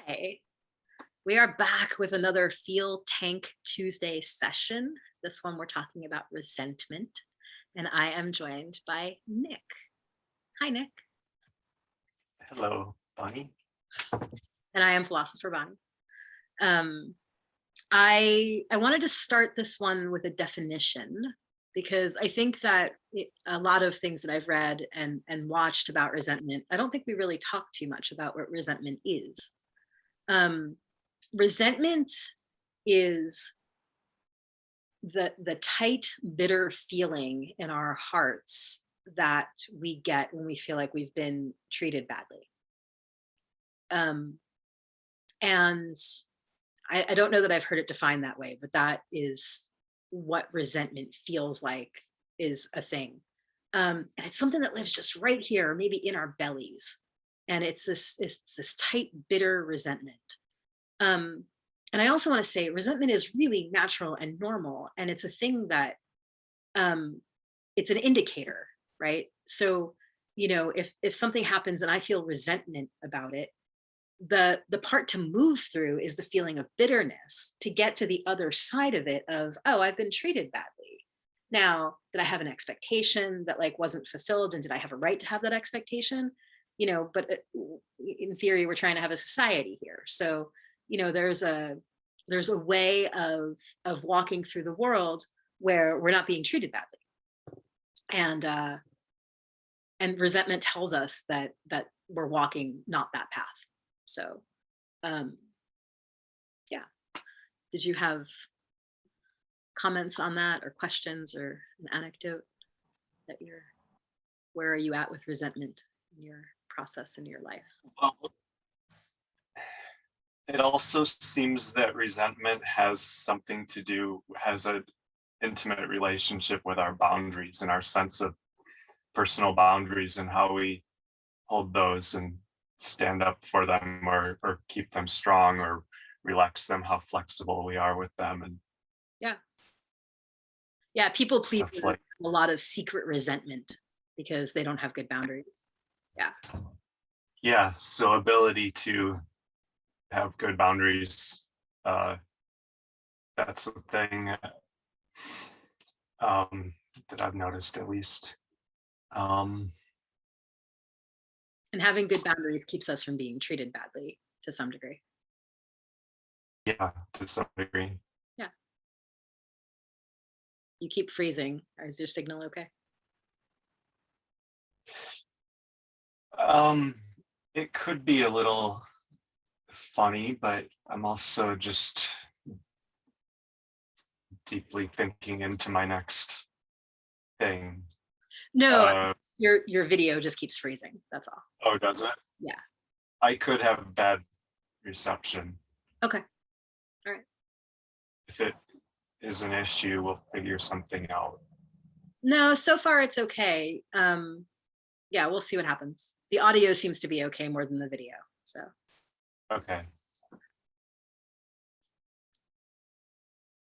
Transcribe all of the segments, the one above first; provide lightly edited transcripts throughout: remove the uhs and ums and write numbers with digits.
Hi, we are back with another Feel Tank Tuesday session. This one we're talking about resentment, and I am joined by Nick. Hi, Nick. Hello, Bonnie. And I am Philosopher Bonnie. Um, I wanted to start this one with a definition because I think that a lot of things that I've read and watched about resentment, I don't think we really talk too much about what resentment is. Resentment is the tight, bitter feeling in our hearts that we get when we feel like we've been treated badly. Um, and I don't know that I've heard it defined that way, but that is what resentment feels like is a thing. And it's something that lives just right here, maybe in our bellies. And it's this tight, bitter resentment. Um, and I also want to say resentment is really natural and normal. And it's a thing that um, it's an indicator, right? So, if something happens and I feel resentment about it, the part to move through is the feeling of bitterness to get to the other side of it of, oh, I've been treated badly. Now, did I have an expectation that like wasn't fulfilled, and did I have a right to have that expectation? But in theory, we're trying to have a society here. So, there's a way of walking through the world where we're not being treated badly. And resentment tells us that we're walking not that path. So, um, yeah. Did you have comments on that, or questions, or an anecdote that where are you at with resentment in your process in your life? Well, it also seems that resentment has an intimate relationship with our boundaries and our sense of personal boundaries and how we hold those and stand up for them or keep them strong or relax them, how flexible we are with them. And Yeah, people pleasers stuff like, have a lot of secret resentment because they don't have good boundaries. so ability to have good boundaries, that's the thing that I've noticed, at least. And having good boundaries keeps us from being treated badly to some degree. Yeah, to some degree. Yeah. You keep freezing. Is your signal okay? It could be a little funny, but I'm also just deeply thinking into my next thing. No, your video just keeps freezing. That's all. Oh, does it? Yeah. I could have bad reception. Okay. All right. If it is an issue, we'll figure something out. No, so far it's okay. Yeah, we'll see what happens. The audio seems to be okay more than the video. So Okay.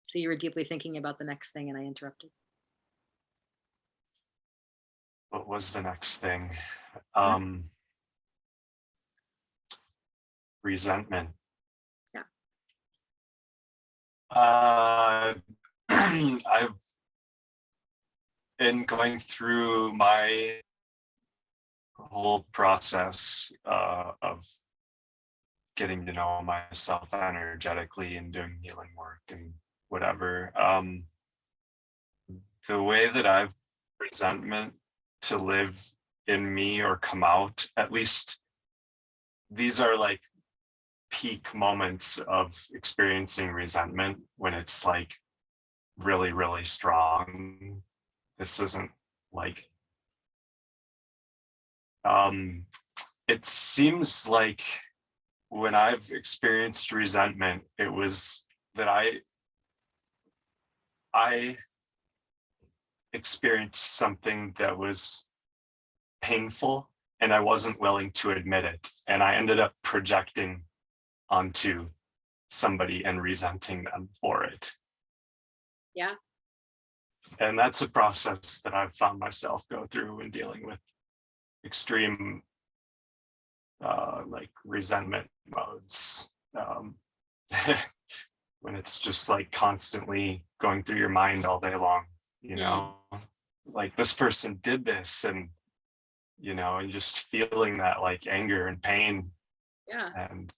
So you were deeply thinking about the next thing and I interrupted. What was the next thing? Resentment. Yeah. I've been going through my whole process of getting to know myself energetically and doing healing work and whatever. The way that I've resentment to live in me or come out, at least these are like peak moments of experiencing resentment when it's like really, really strong. This isn't like, it seems like when I've experienced resentment, it was that I experienced something that was painful and I wasn't willing to admit it. And I ended up projecting onto somebody and resenting them for it. Yeah. And that's a process that I've found myself go through when dealing with extreme like resentment modes. When it's just like constantly going through your mind all day long, you know, like this person did this, and and just feeling that like anger and pain Yeah. and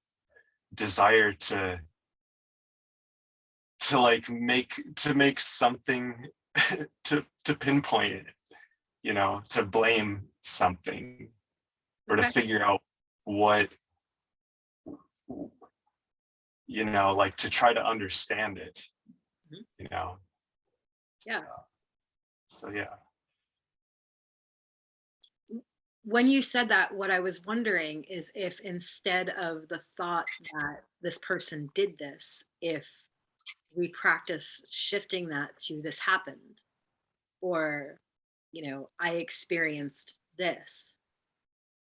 desire to like make something to pinpoint it, to blame something or to Okay. figure out what, like to try to understand it, Mhm. you know. Yeah. So yeah. When you said that, what I was wondering is if instead of the thought that this person did this, if we practice shifting that to this happened, or, I experienced this,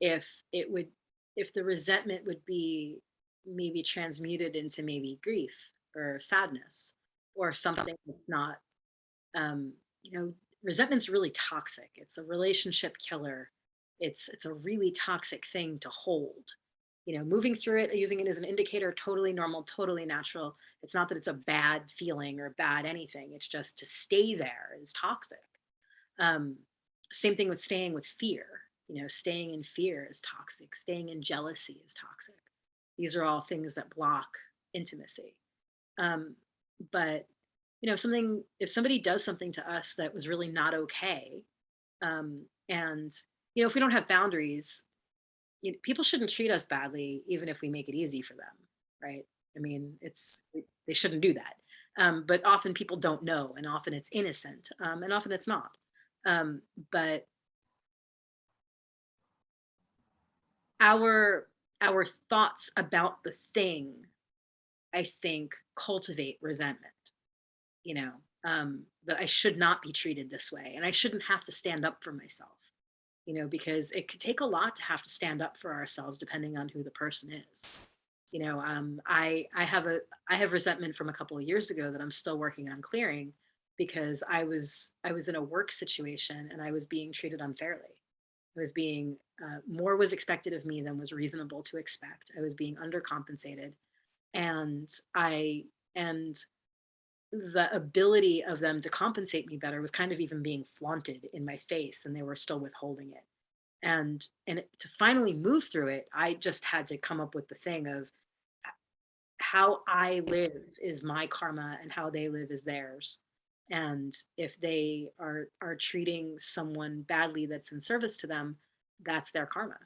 if it would, if the resentment would be maybe transmuted into maybe grief or sadness or something that's not, um, you know, resentment's really toxic. It's a relationship killer. It's a really toxic thing to hold. Moving through it, using it as an indicator, totally normal, totally natural. It's not that it's a bad feeling or bad anything. It's just to stay there is toxic. Um, Same thing with staying with fear. Staying in fear is toxic. Staying in jealousy is toxic. These are all things that block intimacy. Um, but something if somebody does something to us that was really not okay, and if we don't have boundaries, people shouldn't treat us badly, even if we make it easy for them, right? I mean, they shouldn't do that. But often people don't know, and often it's innocent, and often it's not. Um, but our our thoughts about the thing, I think, cultivate resentment. you know, that I should not be treated this way, and I shouldn't have to stand up for myself. Because it could take a lot to have to stand up for ourselves, depending on who the person is. I have resentment from a couple of years ago that I'm still working on clearing, because I was in a work situation and I was being treated unfairly. I was being more was expected of me than was reasonable to expect. I was being undercompensated, and I and the ability of them to compensate me better was kind of even being flaunted in my face, and they were still withholding it. To finally move through it, I just had to come up with the thing of how I live is my karma and how they live is theirs. And if they are treating someone badly that's in service to them, that's their karma.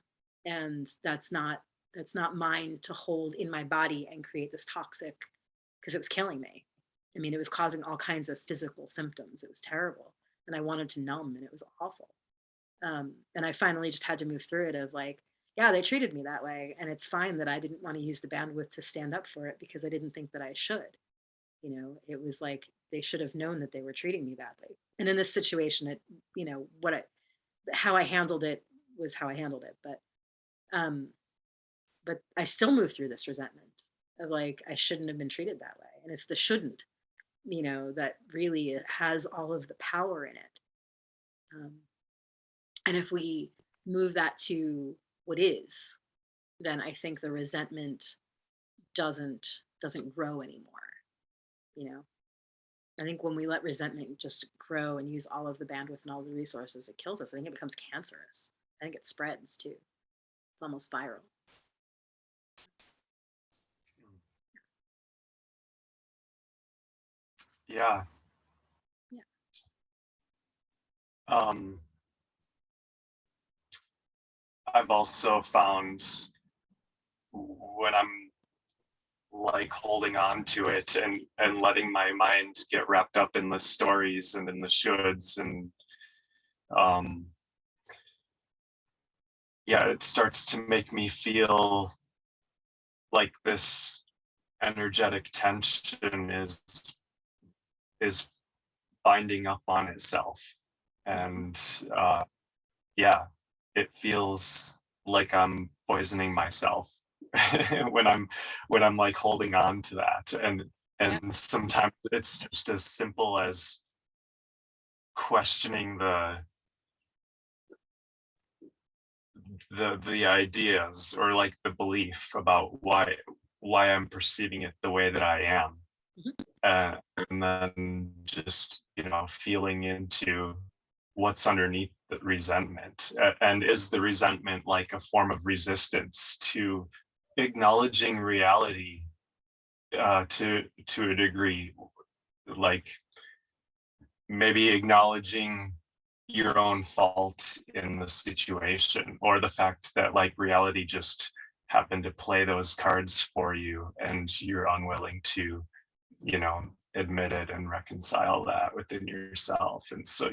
And that's not mine to hold in my body and create this toxic, because it was killing me. I mean, it was causing all kinds of physical symptoms. It was terrible. And I wanted to numb, and it was awful. And I finally just had to move through it of like, yeah, they treated me that way. And it's fine that I didn't want to use the bandwidth to stand up for it, because I didn't think that I should. It was like they should have known that they were treating me badly. And in this situation, how I handled it was how I handled it. Um, but I still move through this resentment of like, I shouldn't have been treated that way. And it's the shouldn't, that really has all of the power in it. Um, and if we move that to what is, then I think the resentment doesn't grow anymore. You know, I think when we let resentment just grow and use all of the bandwidth and all the resources, it kills us. I think it becomes cancerous. I think it spreads too. It's almost viral. Yeah. Yeah. um I've also found when I'm like holding on to it and letting my mind get wrapped up in the stories and in the shoulds, and um yeah, it starts to make me feel like this energetic tension is binding up on itself. Mhm. And yeah, it feels like I'm poisoning myself when I'm like holding on to that. Yeah. And sometimes it's just as simple as questioning the ideas, or like the belief about why I'm perceiving it the way that I am. Mhm. And then just, feeling into what's underneath the resentment. And is the resentment like a form of resistance to acknowledging reality, to a degree, like maybe acknowledging your own fault in the situation, or the fact that like reality just happened to play those cards for you and you're unwilling to, you know admit it and reconcile that within yourself. And so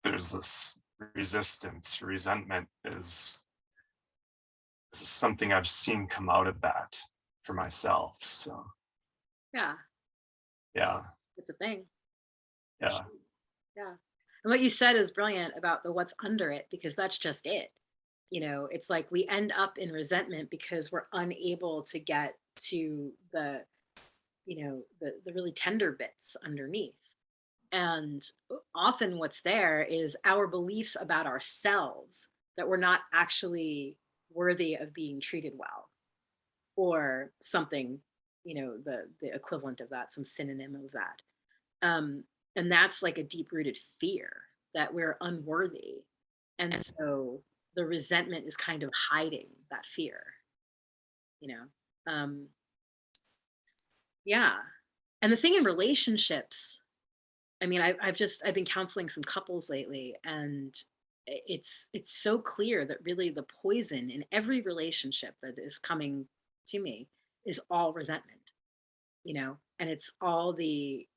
there's this resentment is something I've seen come out of that for myself. So Yeah, yeah. it's a thing. Yeah. Yeah. And what you said is brilliant about the what's under it, because that's just it. It's like we end up in resentment because we're unable to get to the really tender bits underneath. And often what's there is our beliefs about ourselves, that we're not actually worthy of being treated well, or something, the equivalent of that, some synonym of that. Um, and that's like a deep rooted fear that we're unworthy. And so the resentment is kind of hiding that fear, you know? Um, yeah. And the thing in relationships, I mean, I've been counseling some couples lately, and it's so clear that really the poison in every relationship that is coming to me is all resentment, and it's all the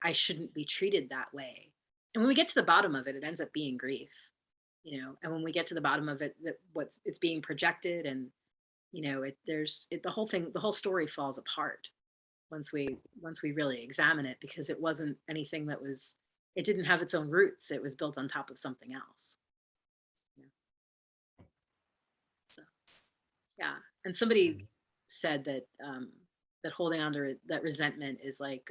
I shouldn't be treated that way. And when we get to the bottom of it, it ends up being grief, and when we get to the bottom of it, that what's it's being projected, and the whole story falls apart once we really examine it, because it wasn't anything it didn't have its own roots. It was built on top of something else. Yeah. So yeah. And somebody said that holding on to that resentment is like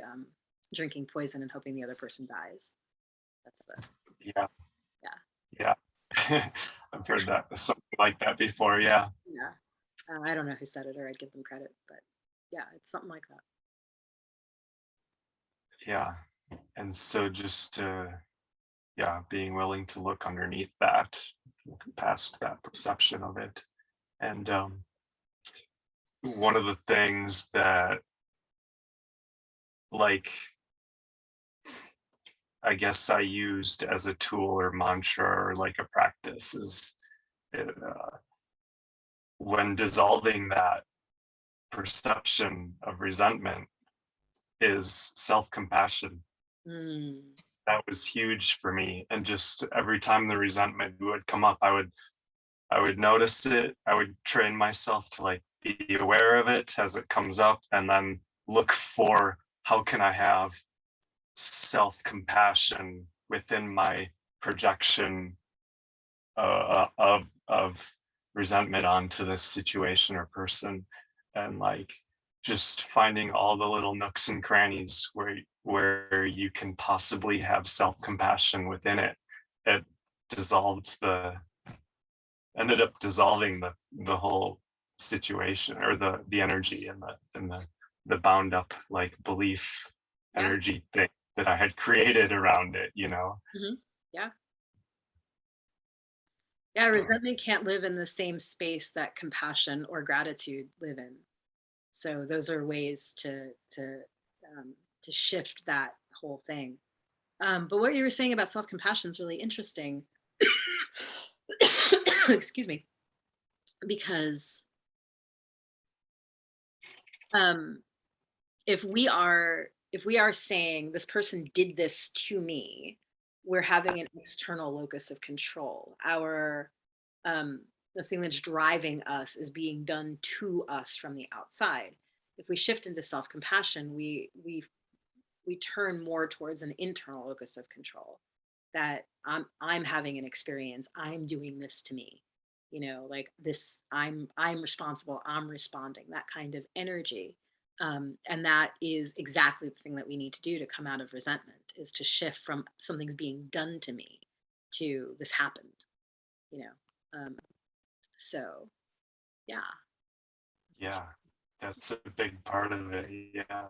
drinking poison and hoping the other person dies. That's the Yeah. Yeah. Yeah. I've heard that, something like that before. Yeah. Yeah. I don't know who said it, or I'd give them credit, but yeah, it's something like that. Yeah. And so just yeah, being willing to look underneath that, look past that perception of it. And one of the things that, like, I guess I used as a tool or mantra or like a practice is, when dissolving that perception of resentment, is self-compassion. Mm, That was huge for me. And just every time the resentment would come up, I would notice it. I would train myself to like be aware of it as it comes up, and then look for how can I have self-compassion within my projection of resentment onto this situation or person. And like just finding all the little nooks and crannies where you can possibly have self-compassion within it. It dissolved the ended up dissolving the whole situation, or the energy, and the bound up like belief yeah. energy thing that I had created around it. Hmm. Yeah. Yeah. So Resentment can't live in the same space that compassion or gratitude live in. So those are ways to shift that whole thing. But what you were saying about self compassion is really interesting. Excuse me, because um, if we are saying this person did this to me, we're having an external locus of control. Um, the thing that's driving us is being done to us from the outside. If we shift into self compassion, we turn more towards an internal locus of control, that I'm having an experience, I'm doing this to me, like this, I'm responsible, I'm responding, that kind of energy. And that is exactly the thing that we need to do to come out of resentment, is to shift from something's being done to me to this happened, you know So yeah, Yeah, that's a big part of it. Yeah.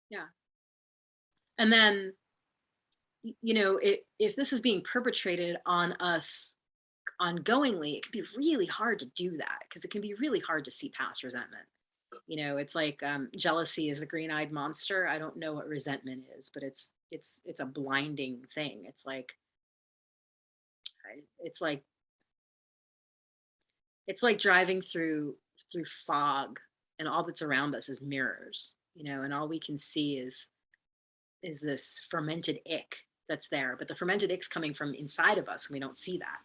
yeah. And then, if this is being perpetrated on us ongoingly, it can be really hard to do that because it can be really hard to see past resentment. It's like, jealousy is the green-eyed monster. I don't know what resentment is, but it's a blinding thing. It's like it's like driving through fog, and all that's around us is mirrors, and all we can see is this fermented ick that's there, but the fermented ick's coming from inside of us and we don't see that,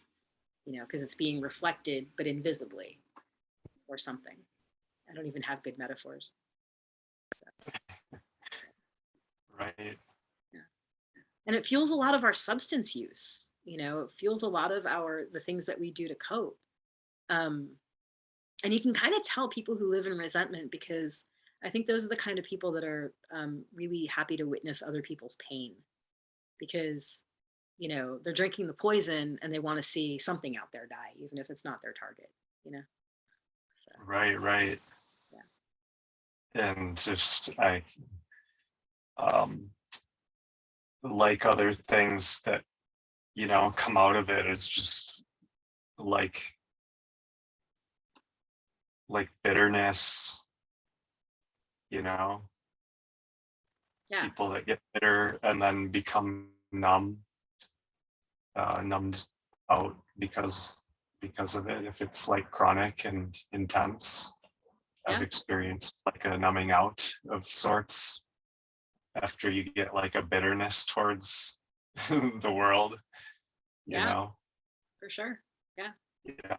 because it's being reflected but invisibly, or something. I don't even have good metaphors. Right. Yeah. And it fuels a lot of our substance use, it fuels a lot of the things that we do to cope. um, and you can kind of tell people who live in resentment, because I think those are the kind of people that are, really happy to witness other people's pain, because they're drinking the poison and they want to see something out there die, even if it's not their target. So Right, right. yeah. And just um like other things that, come out of it, it's just like bitterness, you know, Yeah. people that get bitter and then become numbed out because of it. If it's like chronic and intense, I've Yeah. experienced like a numbing out of sorts after you get like a bitterness towards the world, you Yeah, know. for sure. Yeah. Yeah,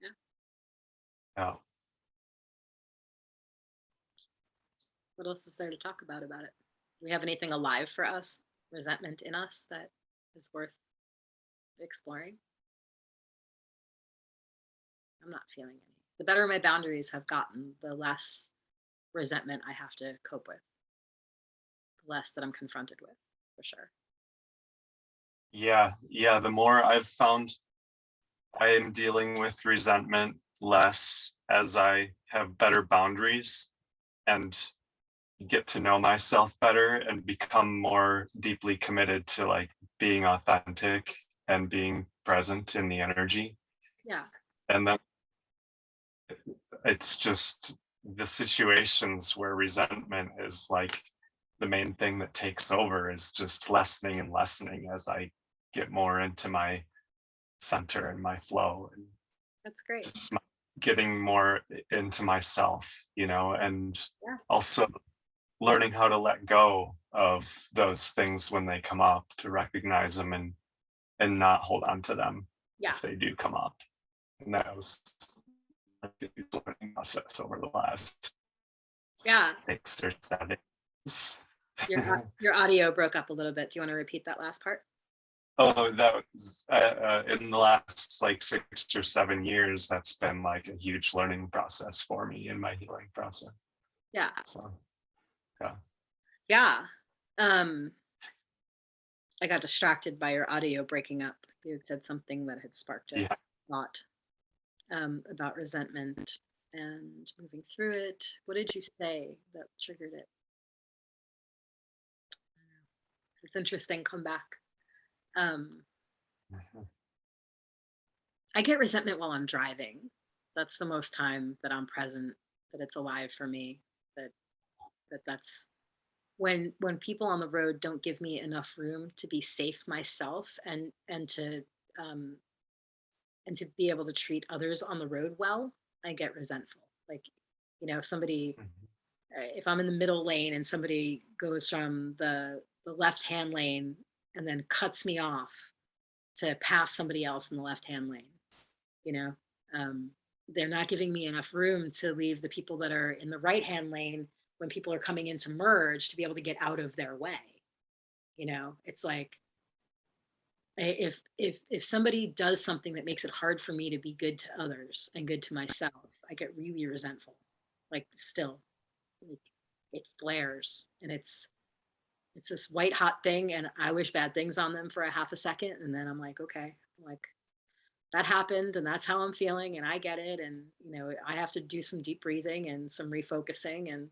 Yeah. yeah. What else is there to talk about it? Do we have anything alive for us, resentment in us, that is worth exploring? I'm not feeling any. The better my boundaries have gotten, the less resentment I have to cope with, the less that I'm confronted with, for sure. Yeah, yeah, the more I've found I am dealing with resentment less as I have better boundaries and get to know myself better and become more deeply committed to like being authentic and being present in the energy. Yeah. And then it's just the situations where resentment is like the main thing that takes over is just lessening and lessening as I get more into my center and my flow, and That's great. just getting more into myself, and Yeah. also learning how to let go of those things when they come up, to recognize them and not hold on to them Yeah. if they do come up. And that was a huge learning process over the last Yeah. 6 or 7 years. Your audio broke up a little bit. Do you want to repeat that last part? Oh, that was in the last like 6 or 7 years. That's been like a huge learning process for me in my healing process. Yeah. So, yeah. Yeah. Um, I got distracted by your audio breaking up. You had said something that had sparked a Yeah. thought, about resentment and moving through it. What did you say that triggered it? It's interesting. Come back. Um, Mhm. I get resentment while I'm driving. That's the most time that I'm present, that it's alive for me. That that's when people on the road don't give me enough room to be safe myself, um, and to be able to treat others on the road well. I get resentful. Like, somebody, Mhm. if I'm in the middle lane and somebody goes from the left hand lane and then cuts me off to pass somebody else in the left hand lane, you know, um, they're not giving me enough room to leave the people that are in the right hand lane when people are coming in to merge, to be able to get out of their way. It's like, if somebody does something that makes it hard for me to be good to others and good to myself, I get really resentful. Like, still, like, it flares, and it's this white hot thing, and I wish bad things on them for a half a second, and then I'm like, okay, I'm like, that happened and that's how I'm feeling and I get it. And, I have to do some deep breathing and some refocusing. And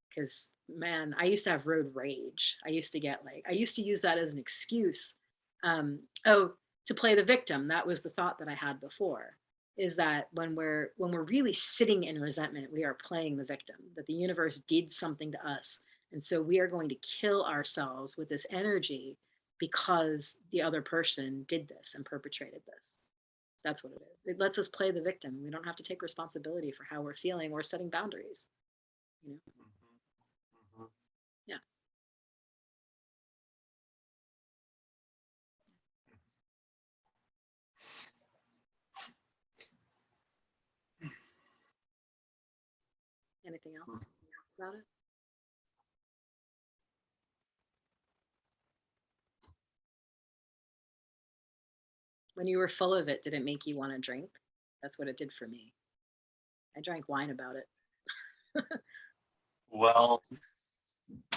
because, man, I used to have road rage. I used to use that as an excuse. Oh, to play the victim. That was the thought that I had before, is that when we're really sitting in resentment, we are playing the victim, that the universe did something to us. And so we are going to kill ourselves with this energy because the other person did this and perpetrated this. That's what it is. It lets us play the victim. We don't have to take responsibility for how we're feeling or setting boundaries. You know? Mhm. Yeah. Anything else about it? When you were full of it, did it make you want to drink? That's what it did for me. I drank wine about it. Well,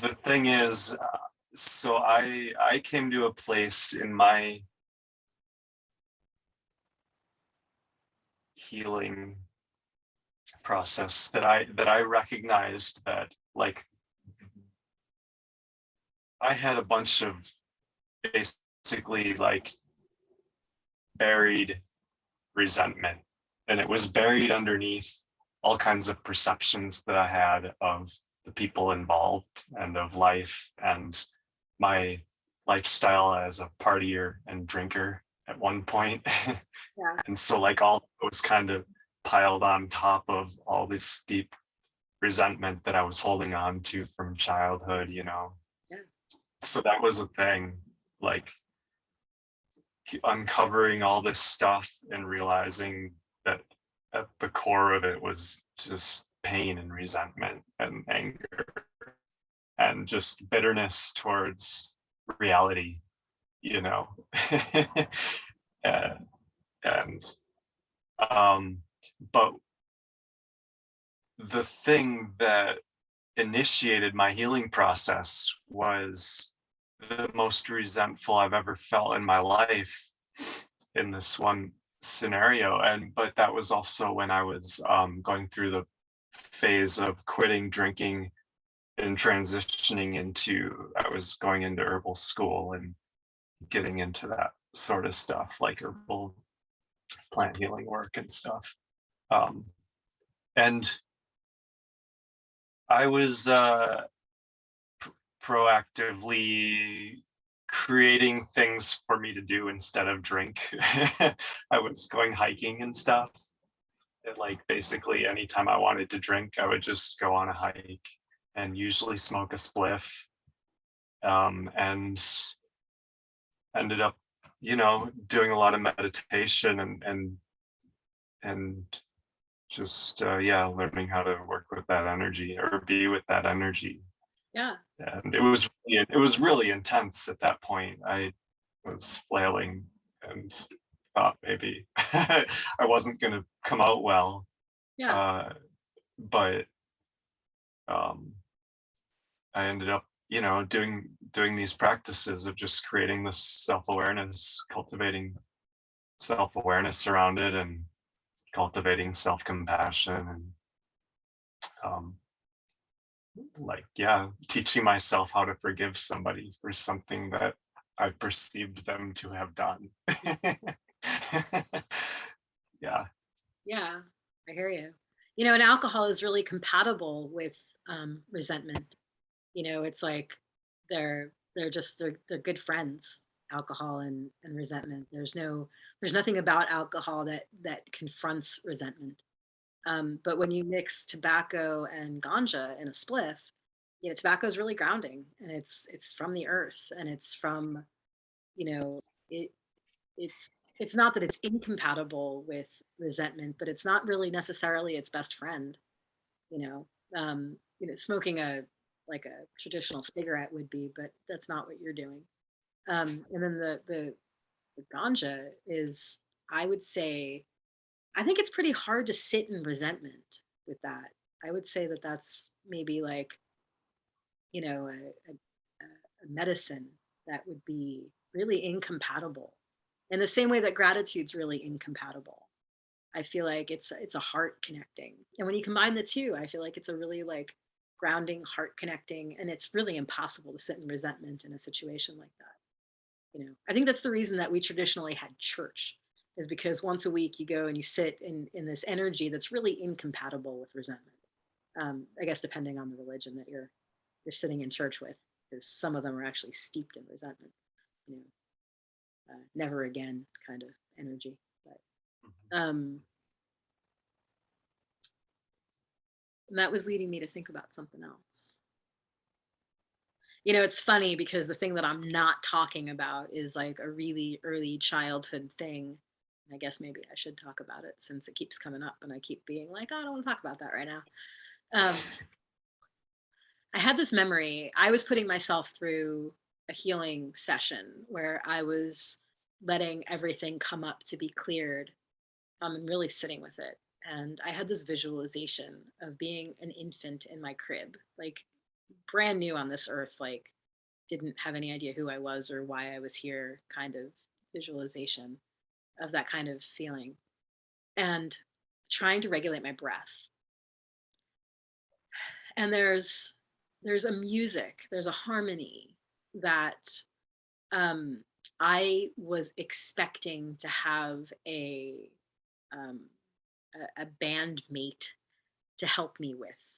the thing is, so I came to a place in my healing process that I recognized that, like, I had a bunch of basically like buried resentment, and it was buried underneath all kinds of perceptions that I had of the people involved and of life and my lifestyle as a partier and drinker at one point. Yeah. And so like all was kind of piled on top of all this deep resentment that I was holding on to from childhood. Yeah. So that was a thing, like uncovering all this stuff and realizing that at the core of it was just pain and resentment and anger and just bitterness towards reality, you know. and, and but the thing that initiated my healing process was the most resentful I've ever felt in my life in this one scenario. And but that was also when I was going through the phase of quitting drinking and transitioning into, I was going into herbal school and getting into that sort of stuff, like herbal plant healing work and stuff. Um, and I was proactively creating things for me to do instead of drink. I was going hiking and stuff. And like basically anytime I wanted to drink, I would just go on a hike and usually smoke a spliff. And ended up, doing a lot of meditation and just yeah, learning how to work with that energy or be with that energy. Yeah. And it was really intense at that point. I was flailing and thought maybe I wasn't going to come out well. Yeah. Uh, but um, I ended up, doing these practices of just creating this self-awareness, cultivating self-awareness around it, and cultivating self-compassion, and um, like, yeah, teaching myself how to forgive somebody for something that I perceived them to have done. Yeah. Yeah. I hear you. And alcohol is really compatible with resentment. It's like they're good friends, alcohol and resentment. There's nothing about alcohol that confronts resentment. But when you mix tobacco and ganja in a spliff, tobacco is really grounding, and it's from the earth, and it's from, you know, it it's not that it's incompatible with resentment, but it's not really necessarily its best friend. You know, smoking a like a traditional cigarette would be, but that's not what you're doing. And then the ganja is, I would say, I think it's pretty hard to sit in resentment with that. I would say that that's maybe like, a medicine that would be really incompatible In the same way that gratitude's really incompatible. I feel like it's a heart connecting. And when you combine the two, I feel like it's a really like grounding, heart connecting, and it's really impossible to sit in resentment in a situation like that. I think that's the reason that we traditionally had church, is because once a week you go and you sit in this energy that's really incompatible with resentment. I guess depending on the religion that you're sitting in church with, because some of them are actually steeped in resentment, you know, never again kind of energy. But Mhm. um, and that was leading me to think about something else. It's funny because the thing that I'm not talking about is like a really early childhood thing. I guess maybe I should talk about it since it keeps coming up and I keep being like, oh, I don't want to talk about that right now. Um, I had this memory. I was putting myself through a healing session where I was letting everything come up to be cleared, and really sitting with it. And I had this visualization of being an infant in my crib, like brand new on this earth, like didn't have any idea who I was or why I was here, kind of visualization of that kind of feeling. And trying to regulate my breath. And there's a music, there's a harmony that um, I was expecting to have um, a bandmate to help me with.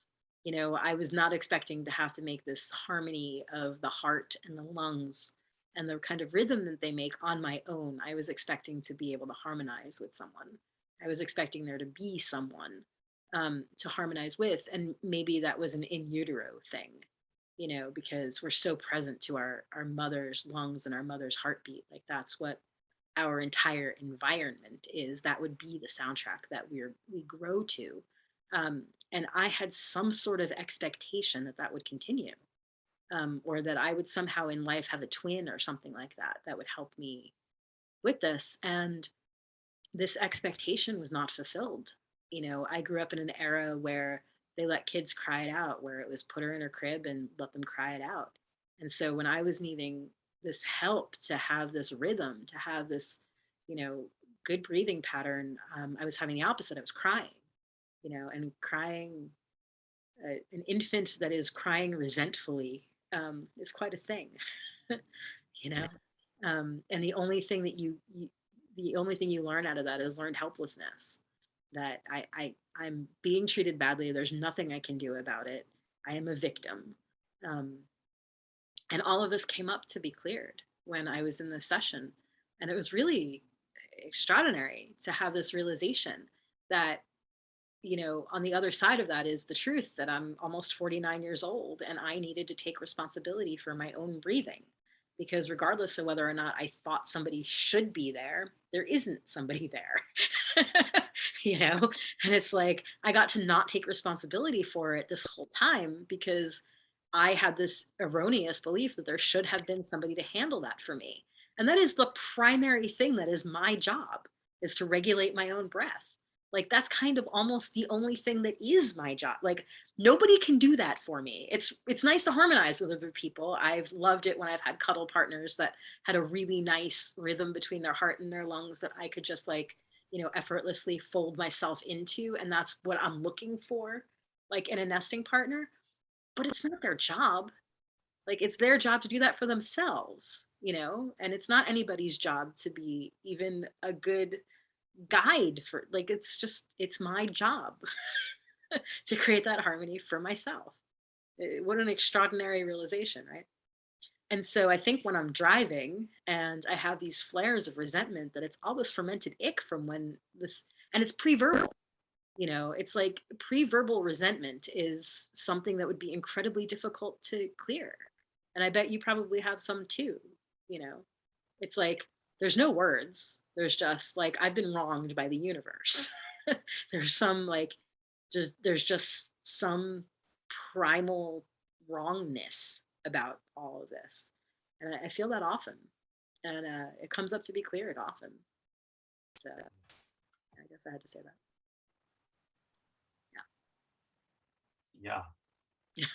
I was not expecting to have to make this harmony of the heart and the lungs and the kind of rhythm that they make on my own. I was expecting to be able to harmonize with someone. I was expecting there to be someone to harmonize with. And maybe that was an in utero thing, because we're so present to our mother's lungs and our mother's heartbeat. Like that's what our entire environment is. That would be the soundtrack that we grow to. And I had some sort of expectation that that would continue, or that I would somehow in life have a twin or something like that that would help me with this. And this expectation was not fulfilled. I grew up in an era where they let kids cry it out, where it was put her in her crib and let them cry it out. And so when I was needing this help to have this rhythm, to have this, you know, good breathing pattern, I was having the opposite. I was crying, and crying. An infant that is crying resentfully is quite a thing, you know. And the only thing that the only thing you learn out of that is learned helplessness. That I'm being treated badly. There's nothing I can do about it. I am a victim. Um, and all of this came up to be cleared when I was in the session. And it was really extraordinary to have this realization that, on the other side of that is the truth that I'm almost 49 years old and I needed to take responsibility for my own breathing. Because regardless of whether or not I thought somebody should be there, there isn't somebody there. And it's like I got to not take responsibility for it this whole time because I had this erroneous belief that there should have been somebody to handle that for me. And that is the primary thing that is my job, is to regulate my own breath. Like that's kind of almost the only thing that is my job. Like nobody can do that for me. It's nice to harmonize with other people. I've loved it when I've had cuddle partners that had a really nice rhythm between their heart and their lungs that I could just like, effortlessly fold myself into, and that's what I'm looking for like in a nesting partner. But it's not their job. Like it's their job to do that for themselves, and it's not anybody's job to be even a good guide for, like, it's my job to create that harmony for myself. What an extraordinary realization, right? And so I think when I'm driving and I have these flares of resentment, that it's all this fermented ick from when this, and it's pre-verbal. It's like pre-verbal resentment is something that would be incredibly difficult to clear. And I bet you probably have some too. you know it's like there's no words, there's just like I've been wronged by the universe. There's some like there's just some primal wrongness about all of this, and I feel that often, and it comes up to be cleared often. So I guess I had to say Yeah. that.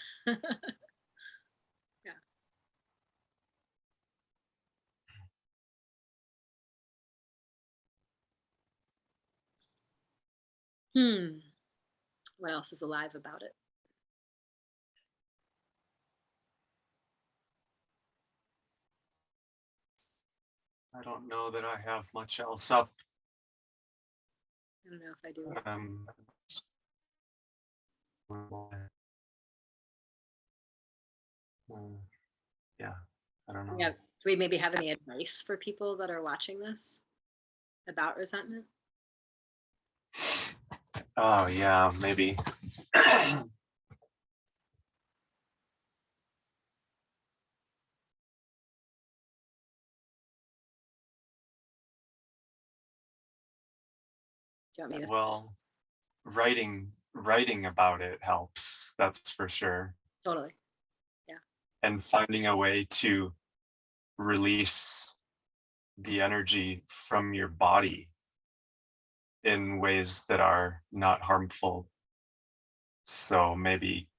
Yeah. Hmm. What else is alive about it? I don't know that I have much else up. I don't know if I do either. Um, yeah, I don't know. Yeah. Do we maybe have any advice for people that are watching this about resentment? Oh yeah, maybe. Do you want me to? Well, writing about it helps, that's for sure. Totally. Yeah. And finding a way to release the energy from your body in ways that are not harmful. So maybe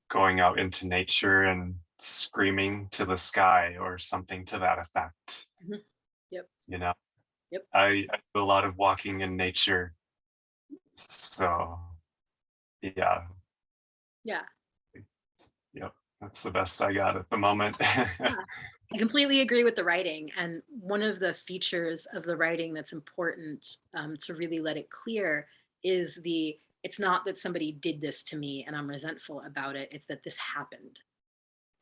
going out into nature and screaming to the sky or something to that effect. Mhm. Yep. You know, Yep. I do a lot of walking in nature. So yeah, Yeah. yep, that's the best I got at the moment. Yeah. I completely agree with the writing. And one of the features of the writing that's important, to really let it clear is it's not that somebody did this to me and I'm resentful about it. It's that this happened.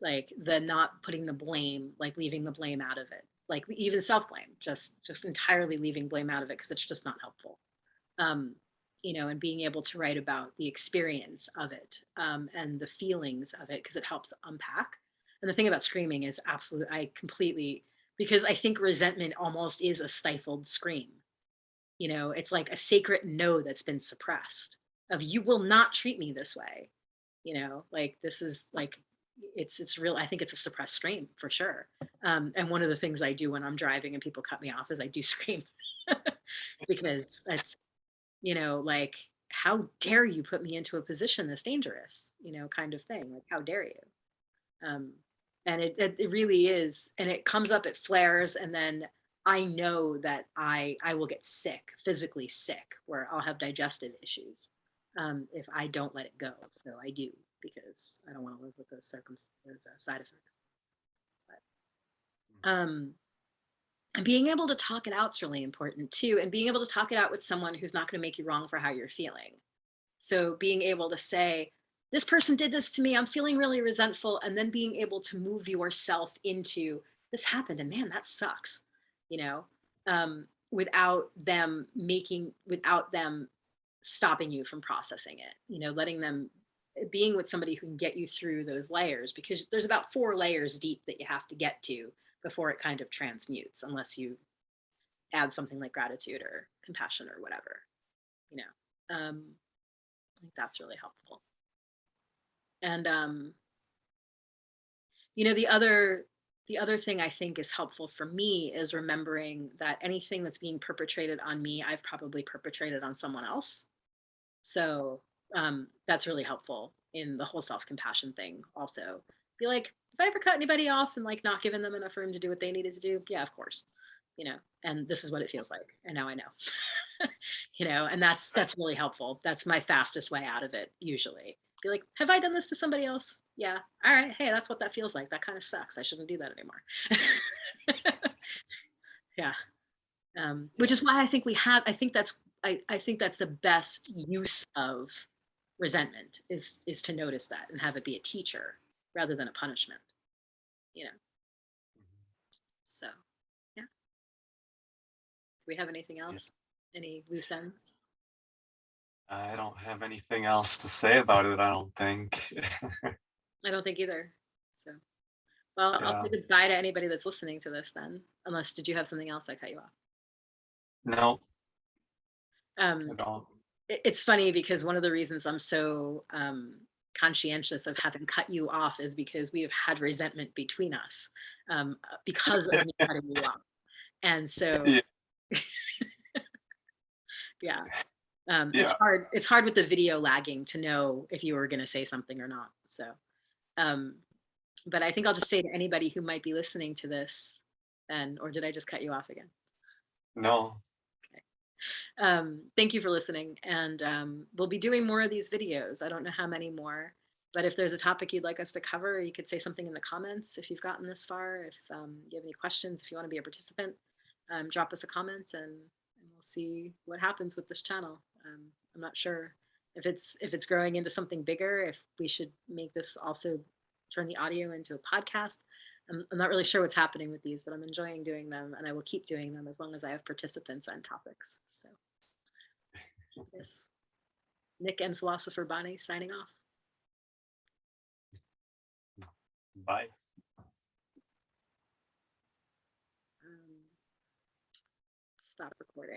Like the not putting the blame, like leaving the blame out of it. Like even self-blame, just entirely leaving blame out of it because it's just not helpful. Um, and being able to write about the experience of it, and the feelings of it because it helps unpack. And the thing about screaming is absolutely, I completely, because I think resentment almost is a stifled scream. It's like a sacred no that's been suppressed of you will not treat me this way. Like this is like it's real. I think it's a suppressed scream for sure. And one of the things I do when I'm driving and people cut me off is I do scream because it's like, how dare you put me into a position that's dangerous, kind of thing. Like, how dare you? Um, and it really is. And it comes up, it flares. And then I know that I will get sick, physically sick, where I'll have digestive issues, if I don't let it go. So I do, because I don't want to live with those side effects. But, and being able to talk it out is really important too. And being able to talk it out with someone who's not going to make you wrong for how you're feeling. So being able to say, this person did this to me, I'm feeling really resentful. And then being able to move yourself into, this happened and man, that sucks, you know, without them stopping you from processing it, letting them, being with somebody who can get you through those layers, because there's about 4 layers deep that you have to get to before it kind of transmutes, unless you add something like gratitude or compassion or whatever, you know. I think that's really helpful. And the other thing I think is helpful for me is remembering that anything that's being perpetrated on me, I've probably perpetrated on someone else. So that's really helpful in the whole self-compassion thing. Also, be like, if I ever cut anybody off and like not given them enough room to do what they needed to do, yeah, of course, and this is what it feels like, and now I know. And that's really helpful. That's my fastest way out of it usually. Be like, have I done this to somebody else? Yeah. All right. Hey, that's what that feels like. That kind of sucks. I shouldn't do that anymore. Yeah. Which Yeah. is why I think that's the best use of resentment is to notice that and have it be a teacher rather than a punishment. You know. So yeah. Do we have anything Yeah. else? Any loose ends? I don't have anything else to say about it, I don't think. I don't think either. So well, I'll Yeah. say goodbye to anybody that's listening to this then. Unless, did you have something else I cut you off? No, I Um, don't. it's funny because one of the reasons I'm so conscientious of having cut you off is because we have had resentment between us, because of me cutting you off. And so, Yeah. yeah, it's Yeah. hard. It's hard with the video lagging to know if you were going to say something or not. So, um, but I think I'll just say to anybody who might be listening to this, or did I just cut you off again? No. Okay. Thank you for listening. And we'll be doing more of these videos. I don't know how many more, but if there's a topic you'd like us to cover, you could say something in the comments if you've gotten this far. If you have any questions, if you want to be a participant, drop us a comment and we'll see what happens with this channel. I'm not sure if it's growing into something bigger, if we should make this also turn the audio into a podcast. I'm not really sure what's happening with these, but I'm enjoying doing them and I will keep doing them as long as I have participants and topics. So yes, Nick and Philosopher Bonnie signing off. Bye. Stop recording.